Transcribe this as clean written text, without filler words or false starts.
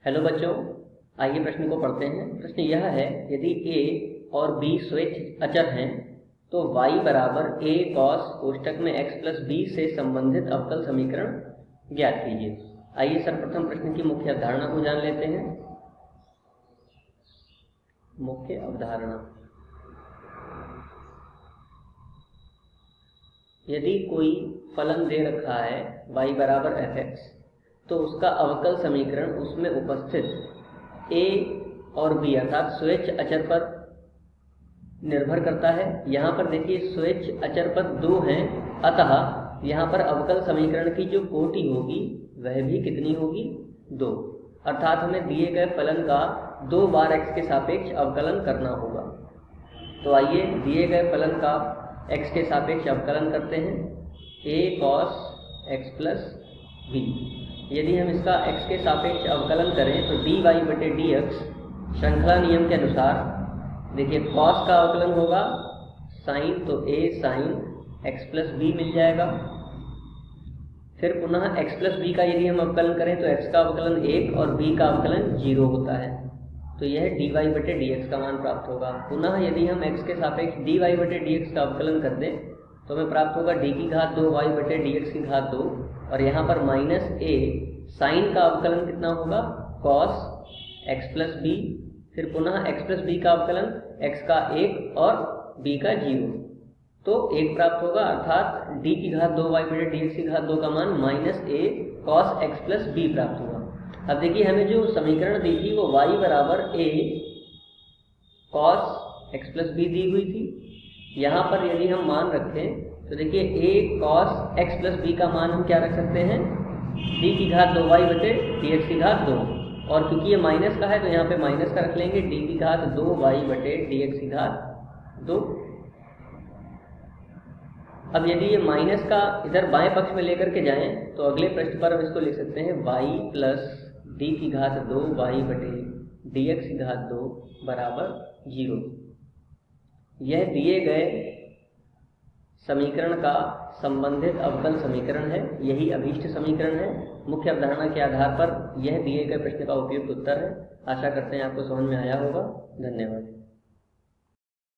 Hello बच्चों, आइए प्रश्न को पढ़ते हैं। प्रश्न यह है, यदि a और b स्वेच्छ अचर हैं तो y बराबर a cos कोष्टक में x प्लस b से संबंधित अवकल समीकरण ज्ञात कीजिए। आइए सर्वप्रथम प्रश्न की मुख्य अवधारणा को जान लेते हैं। मुख्य अवधारणा, यदि कोई फलन दे रखा है y बराबर fx तो उसका अवकल समीकरण उसमें उपस्थित a और b अर्थात स्वेच्छ अचर पर निर्भर करता है। यहाँ पर देखिए स्वेच्छ अचर पर दो हैं, अतः यहाँ पर अवकल समीकरण की जो कोटि होगी वह भी कितनी होगी? 2। अर्थात हमें दिए गए फलन का 2 बार x के सापेक्ष अवकलन करना होगा। तो आइए दिए गए फलन का x के सापेक्ष अवकलन करते हैं। a cos x plus b, यदि हम इसका x के सापेक्ष अवकलन करें तो dy बटे dx श्रृंखला नियम के अनुसार देखिए cos का अवकलन होगा sin, तो a sin x plus b मिल जाएगा। फिर पुनः x प्लस b का यदि हम अवकलन करें तो x का अवकलन 1 और b का अवकलन 0 होता है, तो यह dy बटे dx का मान प्राप्त होगा। पुनः यदि हम x के सापेक्ष dy बटे dx का अवकलन कर दें तो हमें प्राप्त होगा d की घात 2 y बटे dx की घात 2, और यहाँ पर माइनस a साइन का अवकलन कितना होगा? cos x प्लस b, फिर पुनः x प्लस b का अवकलन x का 1 और b का 0, तो 1 प्राप्त होगा। अर्थात d की घात 2 y बटे dx की घात 2 का मान minus a cos x plus b प्राप्त होगा। अब देखिए हमें जो समीकरण दी थी वो y बराबर a cos x plus b दी हुई थी। यहाँ पर यदि हम मान रखें तो देखिए a cos x plus b का मान हम क्या रख सकते हैं? d की घात 2y बटे dx की घात 2, और क्योंकि ये माइनस का है तो यहाँ पे माइनस का रख लेंगे, d की घात 2y बटे dx की घात 2। अब यदि ये माइनस का इधर बाएं पक्ष में लेकर के जाएं तो अगले पृष्ठ पर हम इसको लिख सकते हैं y प्लस d की घात 2y बटे dx की घात 2 बराबर 0। यह दिए गए समीकरण का संबंधित अवकल समीकरण है, यही अभीष्ट समीकरण है। मुख्य अवधारणा के आधार पर यह दिए गए प्रश्न का उपयुक्त उत्तर है। आशा करते हैं आपको समझ में आया होगा। धन्यवाद।